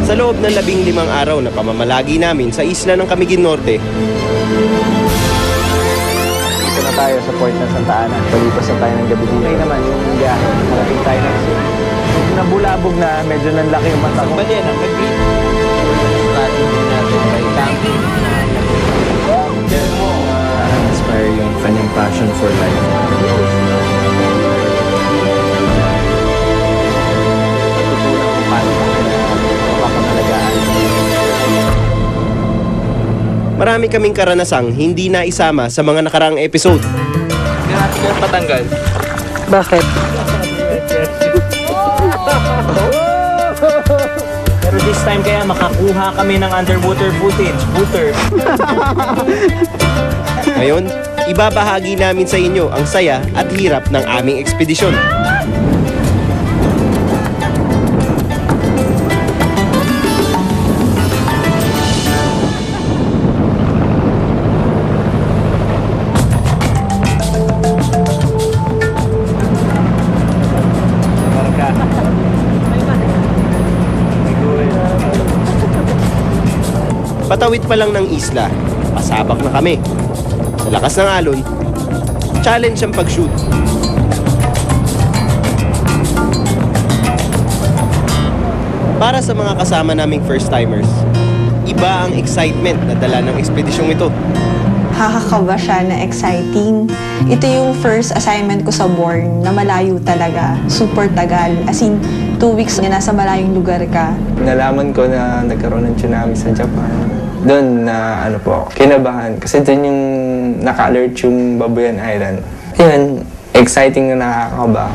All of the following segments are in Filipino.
Sa loob ng 15 araw na pamamalagi namin sa isla ng Camiguin Norte, Dito na tayo sa port ng Santa Ana. Palipas na tayo ng gabi dito. Okay naman yung biyahe. Marating tayo ng sim. Nabulabog na, medyo nanlaki yung mata ko. Saan ba yan? Ang mag-green. Strategy natin by camping. Inspire yung kanyang passion for life. Tutunan kung paano mapapangalagaan. marami kaming karanasang hindi na isama sa mga nakaraang episode. Hindi natin kayo patanggal. Bakit? Pero this time kaya makakuha kami ng underwater footage. Booter. Ngayon, ibabahagi namin sa inyo ang saya at hirap ng aming ekspedisyon. Patawid pa lang ng isla, pasabak na kami. Sa lakas ng alon, challenge ang pag-shoot. Para sa mga kasama naming first-timers, iba ang excitement na dala ng ekspedisyong ito. Nakakakaba siya na exciting. Ito yung first assignment ko sa Born na malayo talaga. Super tagal. As in, 2 weeks na nasa malayong lugar ka. Nalaman ko na nagkaroon ng tsunami sa Japan. Doon na kinabahan. Kasi doon yung naka-alert yung Babuyan Island. Yun, exciting na nakakaba.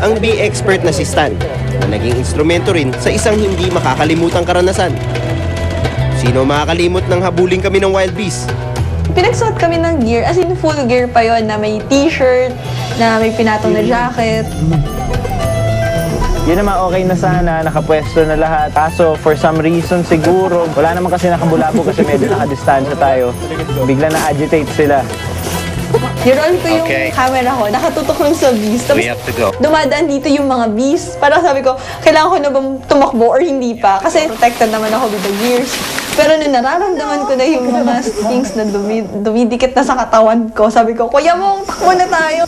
Ang bee expert na si Stan, na naging instrumento rin sa isang hindi makakalimutang karanasan. Sino makakalimot ng habuling kami ng wild bees? Pinagsuot kami ng gear, as in full gear pa yon na may t-shirt, na may pinatong na jacket. Yun naman okay na sana, nakapwesto na lahat. Kaso for some reason siguro, wala naman kasi nakabulabo kasi medyo nakadistansya tayo. Bigla na-agitate sila. Niroll ko yung camera ko, nakatutok lang sa bees. Tapos dumadaan dito yung mga bees. Parang sabi ko, kailangan ko na bang tumakbo or hindi pa? Kasi protected naman ako with the gears. Pero nung nararamdaman ko na yung mga stings na dumidikit na sa katawan ko, sabi ko, Kuya Mong, takbo na tayo.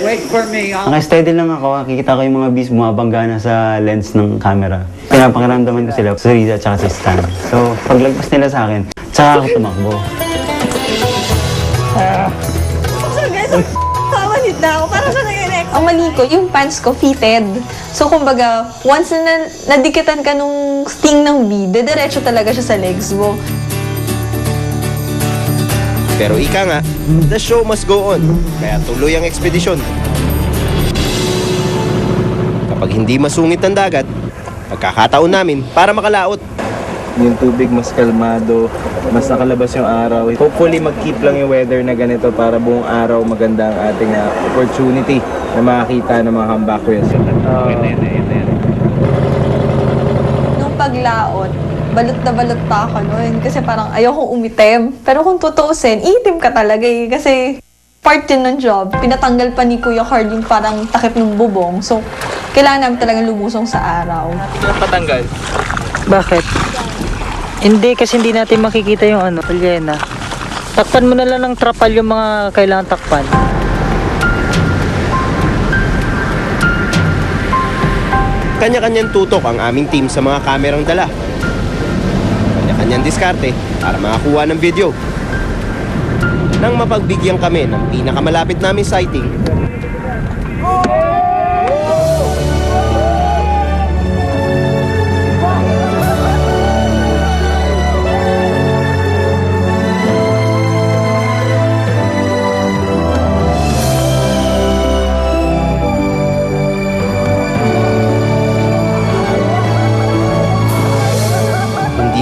Wait for me. Naka-steady lang ako. Nakikita ko yung mga bees bumabangga na sa lens ng camera. Pinapakiramdaman ko sila sa Riza at sa Stan. So, paglagpas nila sa akin, tsaka ako tumakbo. So guys, pamanit na ako. Parang sa nangyayari. Ang mali ko, yung pants ko fitted. So kumbaga, once na nadikitan ka nung sting ng bee, dediretso talaga siya sa legs mo. Pero ika nga, the show must go on. Kaya tuloy ang ekspedisyon. Kapag hindi masungit ang dagat, pagkakataon namin para makalaot. Yung tubig mas kalmado, mas nakalabas yung araw. Hopefully mag-keep lang yung weather na ganito para buong araw maganda ang ating opportunity na makakita ng mga comeback whales. Nung paglaot, balot na balot pa ako noon kasi parang ayokong umitim. Pero kung tutuusin, itim ka talaga eh kasi part din ng job. Pinatanggal pa ni Kuya Card yung parang takip ng bubong. So, kailangan namin talagang lumusong sa araw. Patanggal. Bakit? Hindi, kasi hindi natin makikita yung Liena. Takpan mo na lang ng trapal yung mga kailangan takpan. Kanya-kanyang tutok ang aming team sa mga kamerang dala. Kanya-kanyang diskarte para makakuha ng video. Nang mapagbigyan kami ng pinakamalapit naming sighting,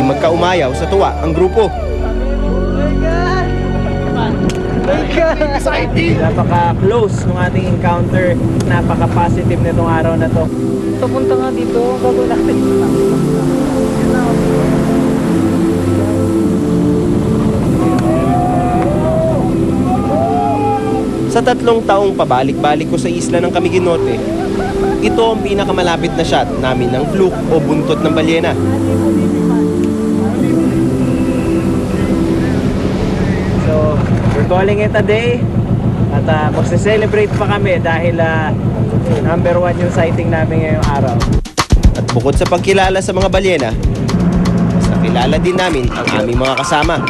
magkaumayaw sa tuwa ang grupo. Napaka-close ng ating encounter. Napaka-positive nitong araw na to. Papunta nga dito, bago natin. Sa 3 taong pabalik-balik ko sa isla ng Camiguin Norte, Ito ang pinakamalapit na shot namin ng fluke o buntot ng balyena. So, we're calling it a day. At magse-celebrate pa kami dahil number 1 yung sighting namin ngayong araw. At bukod sa pagkilala sa mga balyena, mas nakilala din namin ang aming mga kasama.